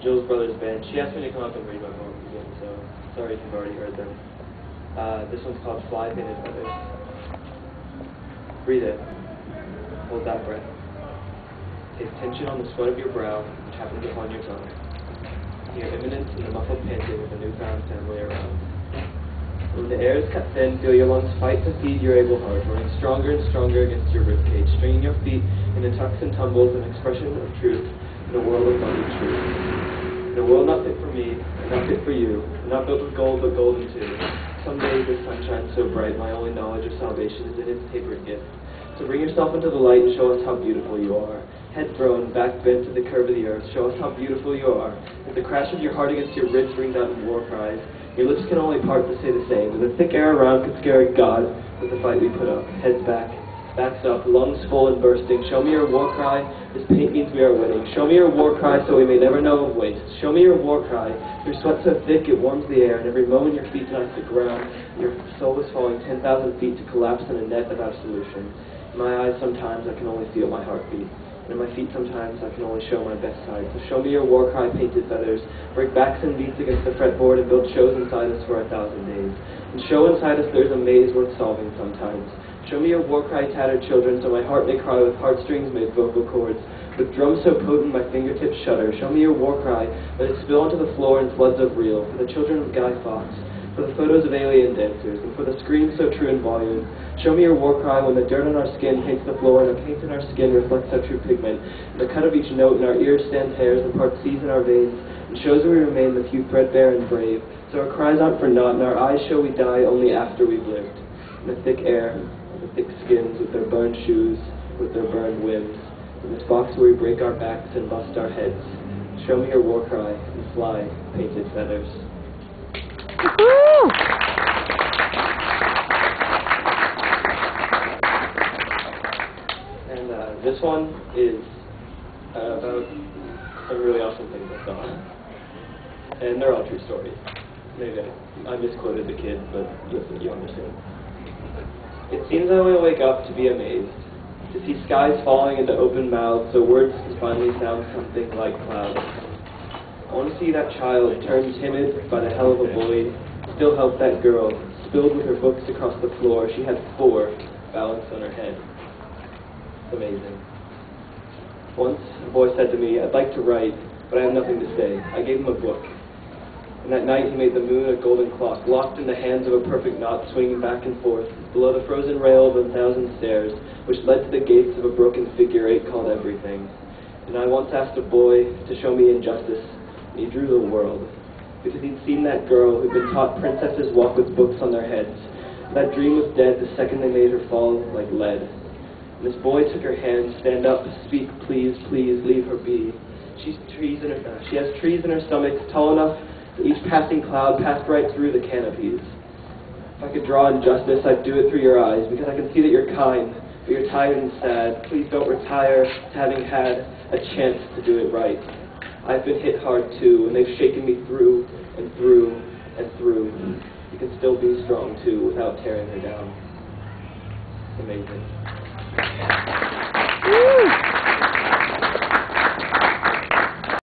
Jill's brother's band. She asked me to come up and read my poems again, so sorry if you've already heard them. This one's called Fly Painted Feathers. Breathe in. Hold that breath. Take tension on the sweat of your brow, which happens upon your tongue. Hear imminence in the muffled panting of a newfound family around. When the air is cut thin, feel your lungs fight to feed your able heart, running stronger and stronger against your ribcage, stringing your feet in the tucks and tumbles, an expression of truth in a world of muddy truth. In a world not fit for me, and not fit for you, and not built with gold, but golden too. Some days the sun shines so bright, my only knowledge of salvation is in its tapered gift. So bring yourself into the light and show us how beautiful you are. Head thrown, back bent to the curve of the earth, show us how beautiful you are. As the crash of your heart against your ribs rings out in war cries, your lips can only part to say the same. And the thick air around could scare a god with the fight we put up. Heads back, backs up, lungs full and bursting. Show me your war cry, this paint means we are winning. Show me your war cry so we may never know of waste. Show me your war cry, your sweat so thick it warms the air, and every moment your feet touch the ground, your soul is falling 10,000 feet to collapse in a net of absolution. In my eyes sometimes I can only feel my heartbeat. And in my feet sometimes I can only show my best side. So show me your war cry, painted feathers. Break backs and beats against the fretboard and build shows inside us for 1,000 days. And show inside us there's a maze worth solving sometimes. Show me your war cry, tattered children, so my heart may cry with heartstrings made vocal cords. With drums so potent my fingertips shudder. Show me your war cry, let it spill onto the floor in floods of real. For the children of Guy Fawkes, for the photos of alien dancers, and for the screams so true in volume. Show me your war cry when the dirt on our skin paints the floor and the paint in our skin reflects our true pigment. And the cut of each note in our ears stands hairs, the part sees in our veins, and shows we remain the few threadbare and brave. So our cries aren't for naught, and our eyes show we die only after we've lived. In the thick air, the thick skins, with their burned shoes, with their burned whims. In this box where we break our backs and bust our heads. Show me your war cry, and fly, painted feathers. And this one is about some really awesome things I saw. And they're all true stories. Maybe I misquoted the kid, but you understand. It seems I will wake up to be amazed, to see skies falling into open mouths, so words can finally sound something like clouds. I want to see that child turn timid by the hell of a bully, still help that girl, spilled with her books across the floor. She had 4 balanced on her head. It's amazing. Once, a boy said to me, I'd like to write, but I have nothing to say. I gave him a book. And that night he made the moon a golden clock, locked in the hands of a perfect knot, swinging back and forth, below the frozen rail of 1,000 stairs, which led to the gates of a broken figure 8 called everything. And I once asked a boy to show me injustice, and he drew the world. Because he'd seen that girl who'd been taught princesses walk with books on their heads. That dream was dead the second they made her fall like lead. And this boy took her hand, stand up, speak, please, please, leave her be. She has trees in her stomach, tall enough that each passing cloud passed right through the canopies. If I could draw injustice, I'd do it through your eyes, because I can see that you're kind, but you're tired and sad. Please don't retire to having had a chance to do it right. I've been hit hard too, and they've shaken me through and through and through. You can still be strong too without tearing her down. It's amazing.